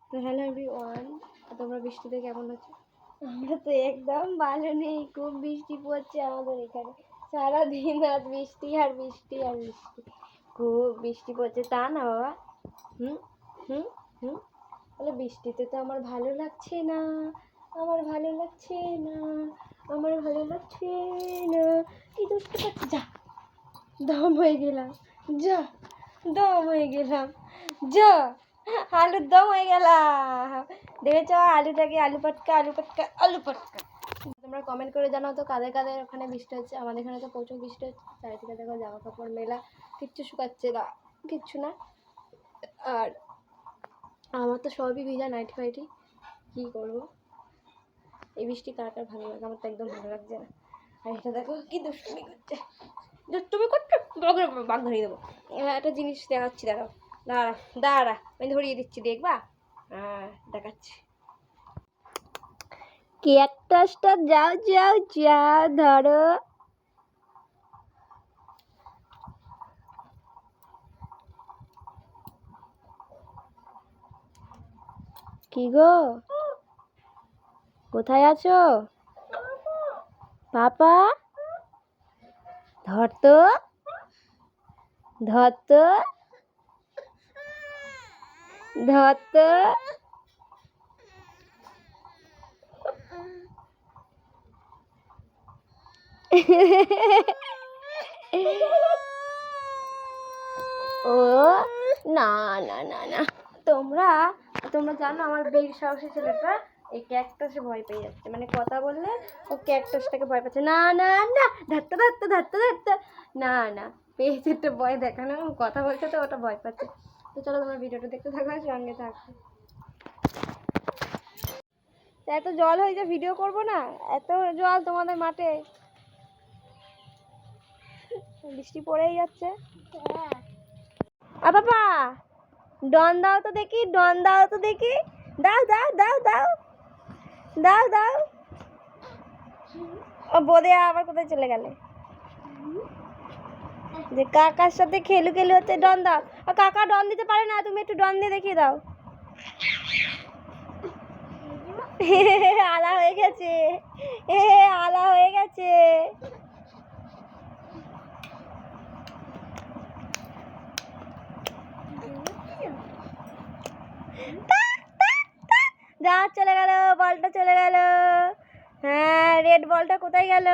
তো hello everyone, তোমরা বৃষ্টিতে কেমন আছো? আমরা তো একদম ভালো নেই, খুব বৃষ্টি পড়ছে আমাদের এখানে। সারাদিন আজ বৃষ্টি আর বৃষ্টি আর বৃষ্টি, খুব বৃষ্টি পড়ছে। তা না বাবা? হুম হুম হুম বলে বৃষ্টিতে তো আমার ভালো লাগছে না, আমার ভালো লাগছে না, আমার ভালো লাগছে না। কি দুষ্ট পাচ্ছি, যা দম হয়ে গেলাম, যা দম হয়ে গেলাম, যা আলুর দম হয়ে গেলাম। দেখেছ আলুটাকে, আলু পটকা আলু পটকা আলু পটকা। তোমরা কমেন্ট করে জানাও তো কাদের কাদের ওখানে বৃষ্টি হচ্ছে। আমাদের এখানে তো প্রচুর বৃষ্টি হচ্ছে, চারিদিকে দেখো জামা কাপড় মেলা, কিচ্ছু শুকাচ্ছে না, কিচ্ছু না। আর আমার তো সবই ভিজা, নাইটি ফাইটি, কী করবো। এই বৃষ্টি কার কার ভালো লাগে, আমার তো একদম ভালো লাগছে না। আর এটা দেখো কি দুষ্টুমি করছে, দুষ্টুমি করছো, বাঘ ধরিয়ে দেবো। একটা জিনিস দেখাচ্ছি, দাঁড়াও দাঁড়া দাঁড়া, আমি ধরিয়ে দিচ্ছি, দেখবা? হ্যাঁ দেখাচ্ছি। ক্যাকটাসটা যাও যাও যাও, ধরো। কি গো, কোথায় আছো? পাপা ধর তো, ধর তো, ধর তো। ও না না না না, তোমরা তোমরা জানো আমার বেগ সাহসী ছেলেটা এই ক্যাকটাসে ভয় পেয়ে যাচ্ছে, মানে কথা বললে ও ক্যাকটাসটাকে ভয় পাচ্ছে। না না না, ধরতে ধরতে ধরতে ধরতে, না না, পেয়েছে একটা ভয় দেখানো, কথা বলছে তো ওটা ভয় পাচ্ছে। তো চলো তোমরা ভিডিওটা দেখতে থাকো, সঙ্গে থাকো। এত জল হয়েছে, ভিডিও করবো না? এত জল তোমাদের মাঠে, বৃষ্টি পড়েই যাচ্ছে। বাবা ডন দাও তো দেখি, ডন দাও তো দেখি, দাও দাও দাও দাও দাও দাও। ও বোধে আবার কোথায় চলে গেলে, যে কাকার সাথে খেলু খেলু হচ্ছে। ডন দাও, কাকা ডন দিতে পারে না, তুমি একটু ডন দিয়ে দেখিয়ে দাও। আলা হয়ে গেছে, আলা হয়ে গেছে। যা চলে গেল, বলটা চলে গেল। হ্যাঁ রেড বলটা কোথায় গেল?